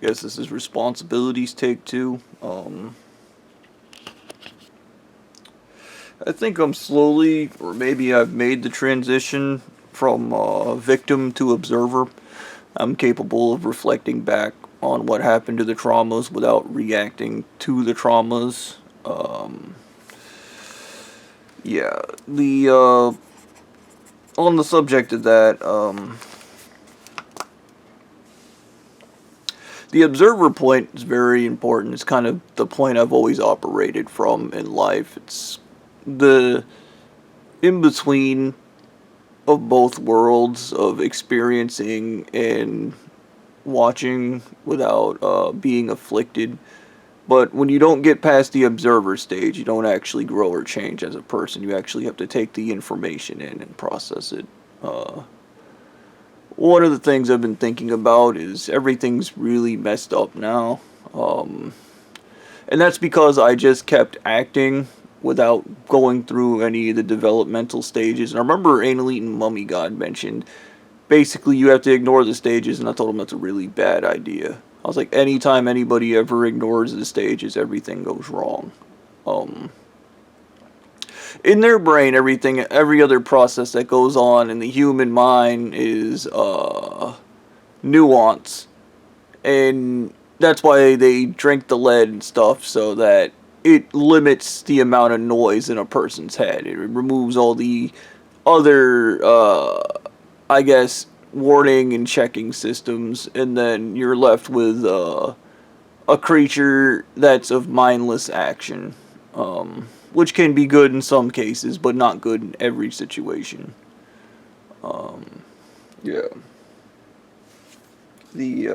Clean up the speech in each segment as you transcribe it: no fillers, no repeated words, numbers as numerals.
Guess this is responsibilities take two. I think I'm slowly, or maybe I've made the transition from victim to observer. I'm capable of reflecting back on what happened to the traumas without reacting to the traumas. Um, yeah, the on the subject of that, the observer point is very important. It's kind of the point I've always operated from in life. It's the in between of both worlds of experiencing and watching without being afflicted. But when you don't get past the observer stage, you don't actually grow or change as a person. You actually have to take the information in and process it. Uh, One of the things I've been thinking about is everything's really messed up now. Um, and that's because I just kept acting without going through any of the developmental stages. And I remember Anal Eaten Mummy God mentioned basically you have to ignore the stages, and I told him that's a really bad idea. I was like, anytime anybody ever ignores the stages, everything goes wrong. Um, in their brain, every other process that goes on in the human mind is nuance, and that's why they drink the lead and stuff so that it limits the amount of noise in a person's head. It removes all the other, I guess, warning and checking systems, and then you're left with a creature that's of mindless action, which can be good in some cases, but not good in every situation. Um, yeah. The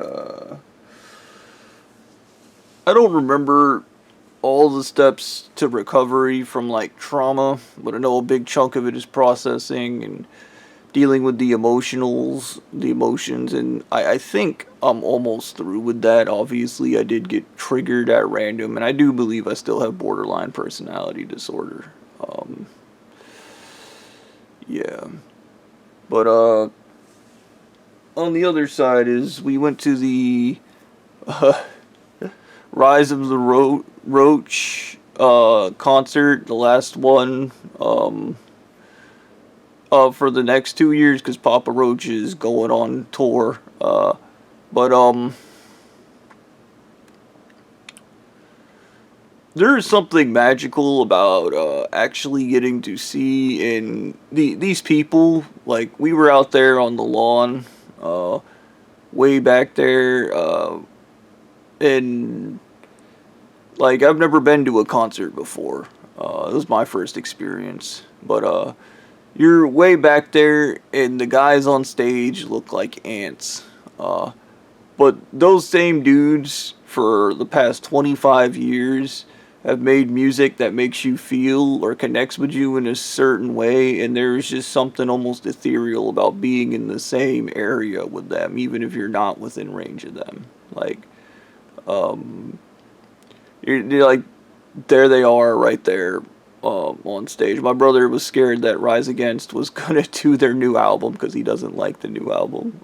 I don't remember all the steps to recovery from like trauma, but I know a big chunk of it is processing and dealing with the emotions, and I think I'm almost through with that. Obviously, I did get triggered at random, and I do believe I still have borderline personality disorder. Um, yeah, but on the other side is we went to the uh, Rise of the Roach concert, the last one. For the next 2 years because Papa Roach is going on tour. But there is something magical about actually getting to see these people. Like we were out there on the lawn, uh, way back there, and like I've never been to a concert before. It was my first experience, but you're way back there, and the guys on stage look like ants. But those same dudes for the past 25 years have made music that makes you feel or connects with you in a certain way, and there's just something almost ethereal about being in the same area with them, even if you're not within range of them. Like, um, you're like, there they are right there on stage. My brother was scared that Rise Against was gonna do their new album because he doesn't like the new album.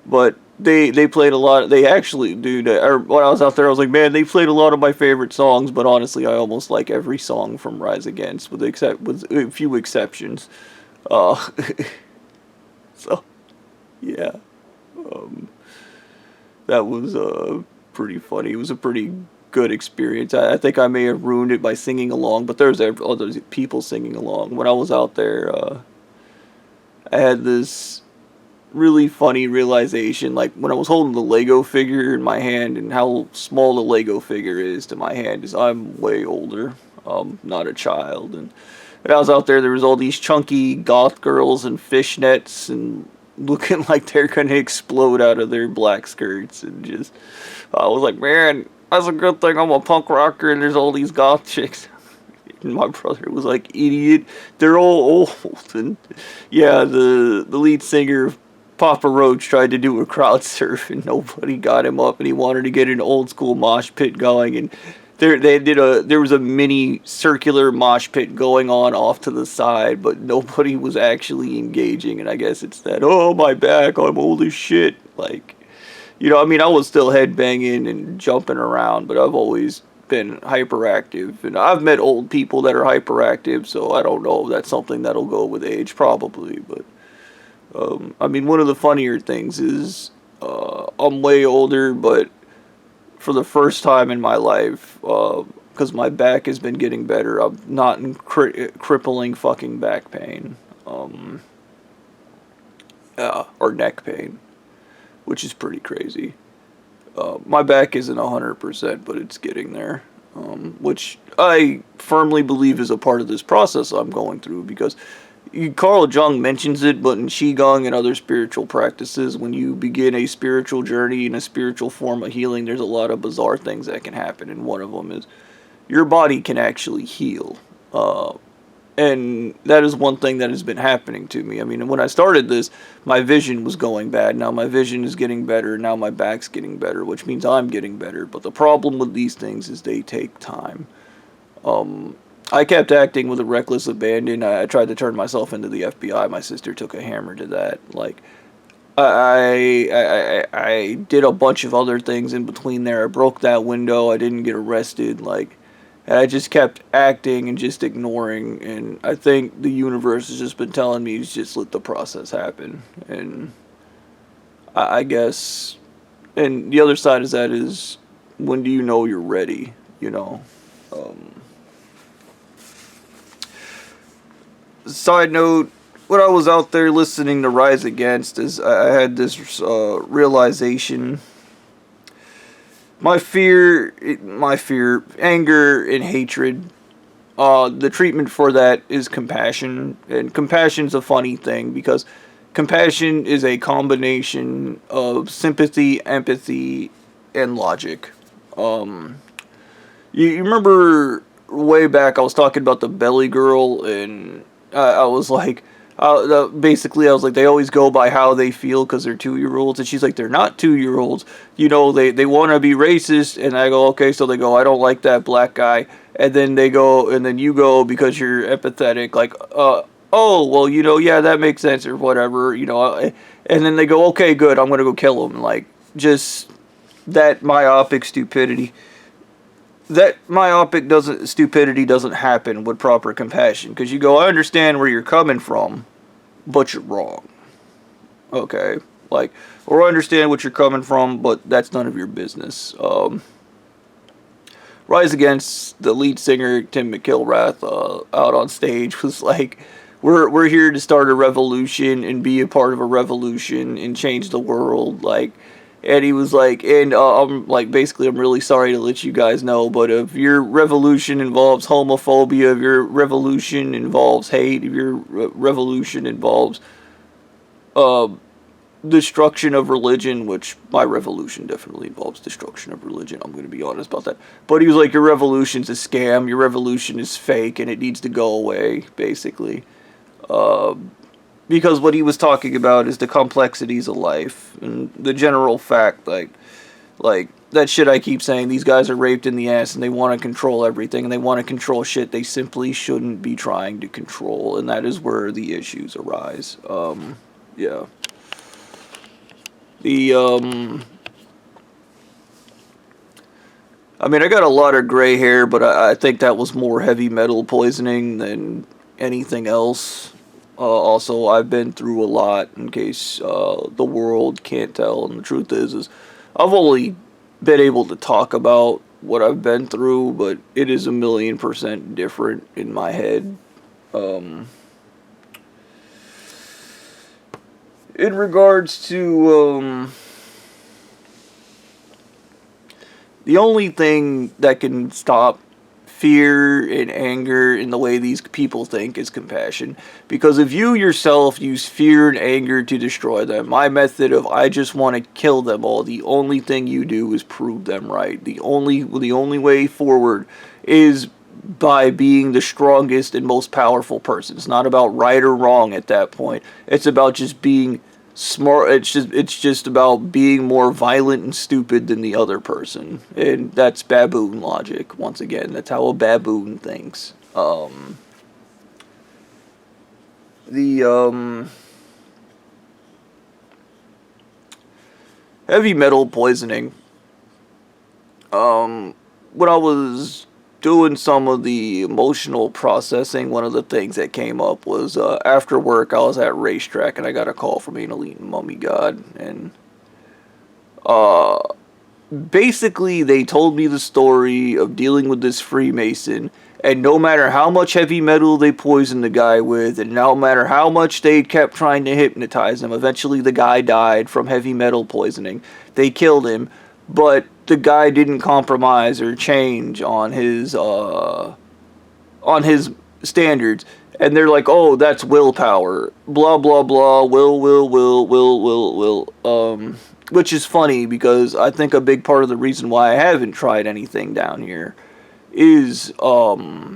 But they played a lot. They actually, dude. When I was out there, I was like, man, they played a lot of my favorite songs. But honestly, I almost like every song from Rise Against, with a few exceptions. Uh, so yeah, um, that was pretty funny. It was a pretty good experience. I think I may have ruined it by singing along, but there's other people singing along. When I was out there, I had this really funny realization, like when I was holding the Lego figure in my hand and how small the Lego figure is to my hand, is I'm way older, not a child. And when I was out there, there was all these chunky goth girls in fishnets and looking like they're gonna explode out of their black skirts, and just I was like, man, that's a good thing I'm a punk rocker and there's all these goth chicks. And my brother was like, idiot, they're all old. And yeah, the lead singer Papa Roach tried to do a crowd surf and nobody got him up, and he wanted to get an old school mosh pit going, and there was a mini circular mosh pit going on off to the side, but nobody was actually engaging. And I guess it's that, oh, my back, I'm old as shit, like, I mean, I was still headbanging and jumping around, but I've always been hyperactive. And I've met old people that are hyperactive, so I don't know if that's something that'll go with age, probably. But, I mean, one of the funnier things is I'm way older, but for the first time in my life, because my back has been getting better, I'm not in crippling fucking back pain. Or neck pain, which is pretty crazy. My back isn't 100%, but it's getting there. Which I firmly believe is a part of this process I'm going through, because Carl Jung mentions it, but in Qigong and other spiritual practices, when you begin a spiritual journey and a spiritual form of healing, there's a lot of bizarre things that can happen, and one of them is your body can actually heal. And that is one thing that has been happening to me. I mean, when I started this, my vision was going bad. Now my vision is getting better. Now my back's getting better, which means I'm getting better. But the problem with these things is they take time. I kept acting with a reckless abandon. I tried to turn myself into the FBI. My sister took a hammer to that. Like, I did a bunch of other things in between there. I broke that window. I didn't get arrested. Like, and I just kept acting and just ignoring. And I think the universe has just been telling me to just let the process happen. And I guess, and the other side of that is, when do you know you're ready? Side note, when I was out there listening to Rise Against, is I had this realization. My fear, anger, and hatred, the treatment for that is compassion. And compassion's a funny thing, because compassion is a combination of sympathy, empathy, and logic. You remember way back I was talking about the belly girl, and I was like, basically I was like, they always go by how they feel because they're 2-year-olds, and she's like, they're not 2-year-olds. They want to be racist, and I go, okay, so they go, I don't like that black guy, and then they go, and then you go, because you're empathetic, like, oh, well, yeah, that makes sense, or whatever, and then they go, okay, good, I'm gonna go kill him, like, just that myopic stupidity. That stupidity doesn't happen with proper compassion, because you go, I understand where you're coming from, but you're wrong. Okay, like, or I understand what you're coming from, but that's none of your business. Rise Against, the lead singer Tim McIlrath, out on stage was like, we're here to start a revolution and be a part of a revolution and change the world, like. And he was like, and I'm like, basically, I'm really sorry to let you guys know, but if your revolution involves homophobia, if your revolution involves hate, if your revolution involves destruction of religion, which my revolution definitely involves destruction of religion, I'm going to be honest about that. But he was like, your revolution's a scam, your revolution is fake, and it needs to go away, basically. Because what he was talking about is the complexities of life and the general fact, like that shit I keep saying, these guys are raped in the ass and they want to control everything and they want to control shit they simply shouldn't be trying to control, and that is where the issues arise. Yeah. I mean, I got a lot of gray hair, but I think that was more heavy metal poisoning than anything else. Also, I've been through a lot, in case the world can't tell, and the truth is I've only been able to talk about what I've been through, but it is 1,000,000% different in my head. In regards to, the only thing that can stop fear and anger in the way these people think is compassion. Because if you yourself use fear and anger to destroy them, my method of I just want to kill them all, the only thing you do is prove them right. The only way forward is by being the strongest and most powerful person. It's not about right or wrong at that point. It's about just being smart. It's just about being more violent and stupid than the other person, and that's baboon logic. Once again, that's how a baboon thinks. The heavy metal poisoning. When I was doing some of the emotional processing, one of the things that came up was after work, I was at racetrack and I got a call from an elite mummy god, and uh, basically they told me the story of dealing with this Freemason, and no matter how much heavy metal they poisoned the guy with, and no matter how much they kept trying to hypnotize him, eventually the guy died from heavy metal poisoning. They killed him, but the guy didn't compromise or change on his standards. And they're like, oh, that's willpower. Blah, blah, blah. Will. Which is funny because I think a big part of the reason why I haven't tried anything down here is, I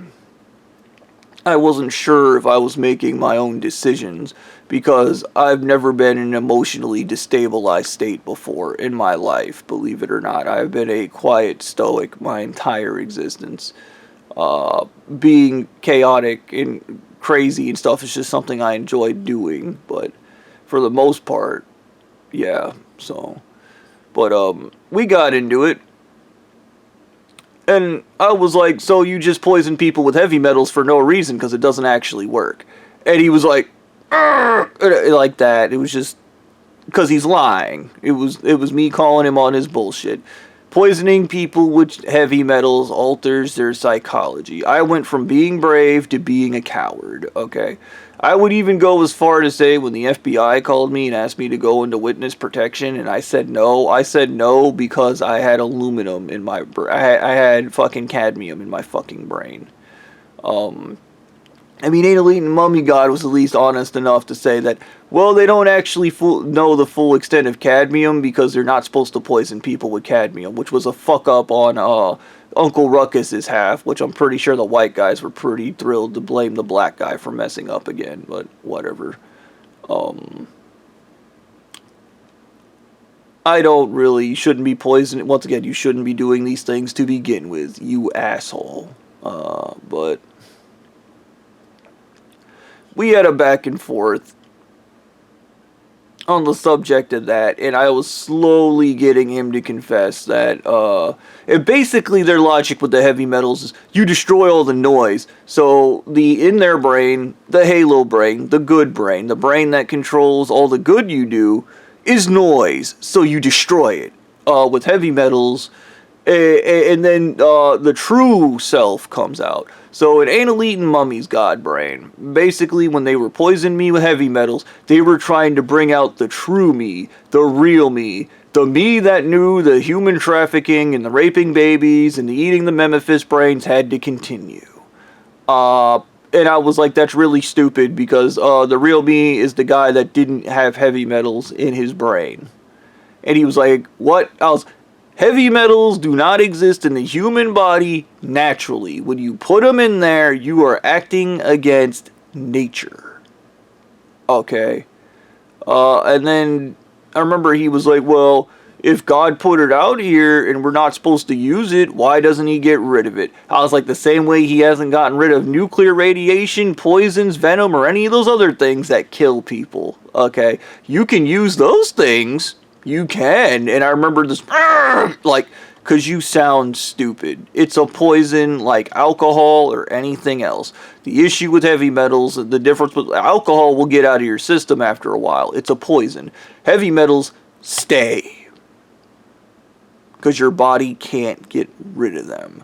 wasn't sure if I was making my own decisions because I've never been in an emotionally destabilized state before in my life, believe it or not. I've been a quiet stoic my entire existence. Being chaotic and crazy and stuff is just something I enjoy doing, but for the most part, yeah, so. But, we got into it, and I was like, so you just poison people with heavy metals for no reason because it doesn't actually work. And he was like, like that. It was just because he's lying. It was me calling him on his bullshit. Poisoning people with heavy metals alters their psychology. I went from being brave to being a coward, okay? I would even go as far to say when the FBI called me and asked me to go into witness protection and I said no because I had aluminum in my I had fucking cadmium in my fucking brain. I mean, Ain't Elite and Mummy God was at least honest enough to say that, well, they don't actually know the full extent of cadmium because they're not supposed to poison people with cadmium, which was a fuck up on Uncle Ruckus's half, which I'm pretty sure the white guys were pretty thrilled to blame the black guy for messing up again, but whatever. I don't really, you shouldn't be poisoning, once again, you shouldn't be doing these things to begin with, you asshole. But we had a back and forth on the subject of that, and I was slowly getting him to confess that, and basically their logic with the heavy metals is you destroy all the noise. So in their brain, the halo brain, the good brain, the brain that controls all the good you do, is noise. So you destroy it with heavy metals, and then the true self comes out. So it ain't Elite and Mummy's God brain. Basically, when they were poisoning me with heavy metals, they were trying to bring out the true me, the real me, the me that knew the human trafficking and the raping babies and the eating the Memphis brains had to continue. And I was like, that's really stupid because the real me is the guy that didn't have heavy metals in his brain. And he was like, what? Heavy metals do not exist in the human body naturally. When you put them in there, you are acting against nature. Okay. And then I remember he was like, well, if God put it out here and we're not supposed to use it, why doesn't he get rid of it? I was like, the same way he hasn't gotten rid of nuclear radiation, poisons, venom, or any of those other things that kill people. Okay. You can use those things. You can, and I remember this, like, because you sound stupid. It's a poison like alcohol or anything else. The issue with heavy metals, the difference with alcohol will get out of your system after a while. It's a poison. Heavy metals stay. Because your body can't get rid of them.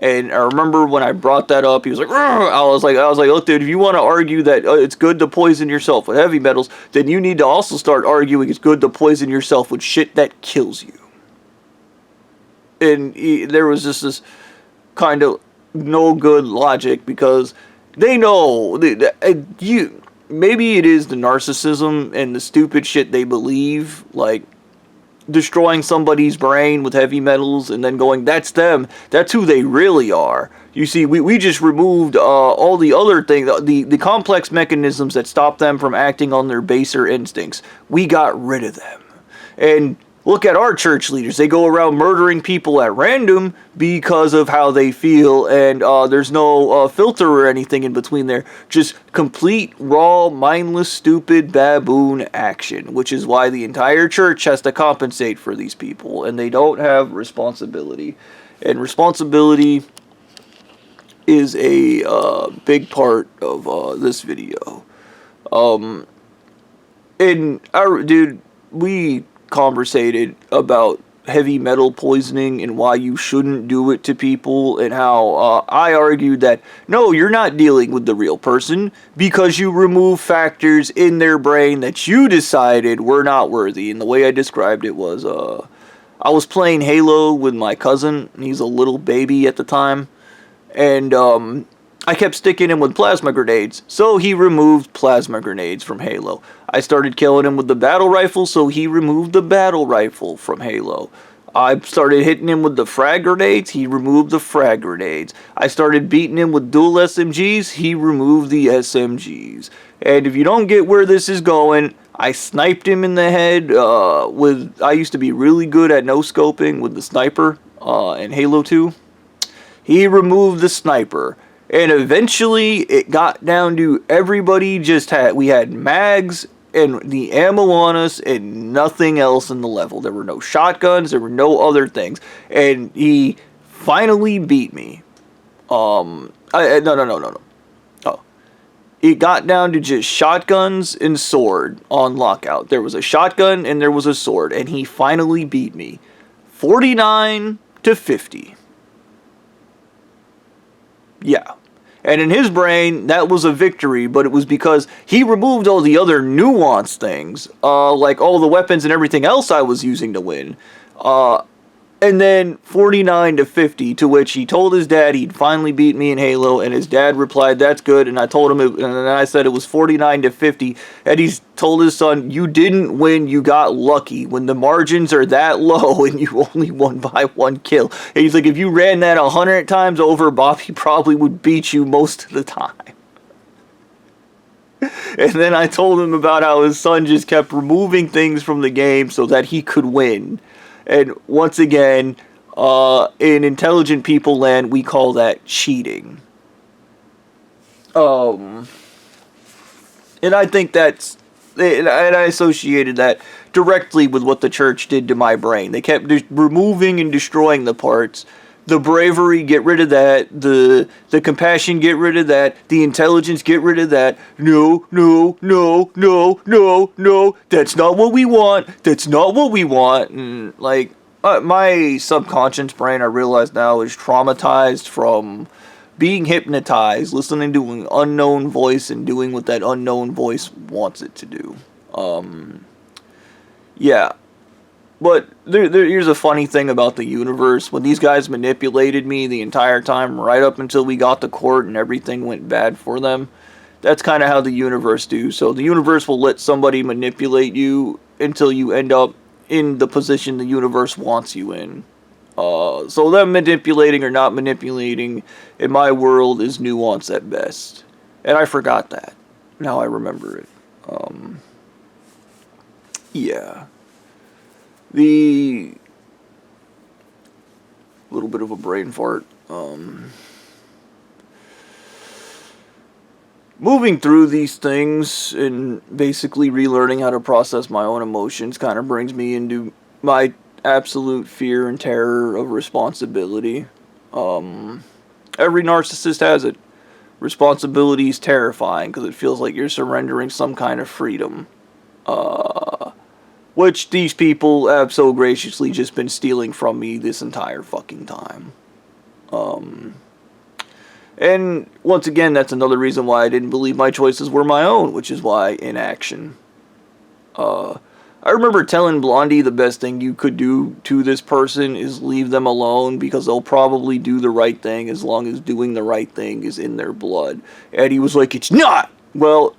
And I remember when I brought that up, he was like, I was like, look, dude, if you want to argue that it's good to poison yourself with heavy metals, then you need to also start arguing it's good to poison yourself with shit that kills you. And there was just this kind of no good logic because they know maybe it is the narcissism and the stupid shit they believe, like destroying somebody's brain with heavy metals and then going, that's them, that's who they really are. You see, we just removed all the other things, the complex mechanisms that stop them from acting on their baser instincts. We got rid of them. And Look at our church leaders. They go around murdering people at random because of how they feel, and there's no filter or anything in between there. Just complete, raw, mindless, stupid, baboon action, which is why the entire church has to compensate for these people, and they don't have responsibility. And responsibility is a big part of this video. And dude, we conversated about heavy metal poisoning and why you shouldn't do it to people, and how I argued that no, you're not dealing with the real person because you remove factors in their brain that you decided were not worthy. And the way I described it was I was playing Halo with my cousin, and he's a little baby at the time, and I kept sticking him with plasma grenades, so he removed plasma grenades from Halo. I started killing him with the battle rifle, so he removed the battle rifle from Halo. I started hitting him with the frag grenades, he removed the frag grenades. I started beating him with dual SMGs, he removed the SMGs. And if you don't get where this is going, I sniped him in the head I used to be really good at no-scoping with the sniper in Halo 2. He removed the sniper. And eventually, it got down to everybody we had mags and the ammo on us and nothing else in the level. There were no shotguns, there were no other things. And he finally beat me. No. Oh. It got down to just shotguns and sword on lockout. There was a shotgun and there was a sword, and he finally beat me. 49-50. Yeah. And in his brain, that was a victory, but it was because he removed all the other nuanced things, like all the weapons and everything else I was using to win. And then 49-50, to which he told his dad he'd finally beat me in Halo, and his dad replied, "That's good." And I told him, and then I said it was 49-50, and he's told his son, "You didn't win, you got lucky. When the margins are that low and you only won by 1 kill." And he's like, if you ran that 100 times over, Bobby probably would beat you most of the time. And then I told him about how his son just kept removing things from the game so that he could win. And once again, in intelligent people land, we call that cheating. And I think and I associated that directly with what the church did to my brain. They kept removing and destroying the parts. The bravery, get rid of that. The compassion, get rid of that. The intelligence, get rid of that. No. That's not what we want. That's not what we want. And, my subconscious brain, I realize now, is traumatized from being hypnotized, listening to an unknown voice and doing what that unknown voice wants it to do. Yeah. But here's a funny thing about the universe. When these guys manipulated me the entire time, right up until we got to court and everything went bad for them, that's kind of how the universe do. So the universe will let somebody manipulate you until you end up in the position the universe wants you in. So them manipulating or not manipulating, in my world, is nuance at best. And I forgot that. Now I remember it. Yeah. The little bit of a brain fart. Moving through these things and basically relearning how to process my own emotions kind of brings me into my absolute fear and terror of responsibility. Every narcissist has it. Responsibility is terrifying because it feels like you're surrendering some kind of freedom. Which these people have so graciously just been stealing from me this entire fucking time. And once again, that's another reason why I didn't believe my choices were my own, which is why inaction. I remember telling Blondie the best thing you could do to this person is leave them alone because they'll probably do the right thing as long as doing the right thing is in their blood. And he was like, "It's not!" Well,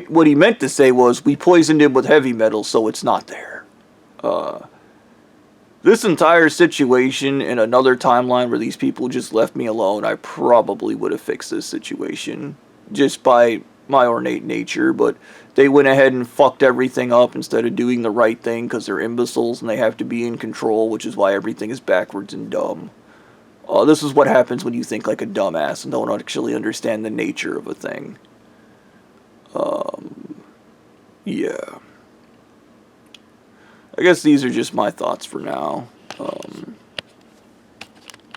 what he meant to say was, we poisoned him with heavy metal, so it's not there. This entire situation in another timeline where these people just left me alone, I probably would have fixed this situation just by my ornate nature, but they went ahead and fucked everything up instead of doing the right thing because they're imbeciles and they have to be in control, which is why everything is backwards and dumb. This is what happens when you think like a dumbass and don't actually understand the nature of a thing. Yeah. I guess these are just my thoughts for now.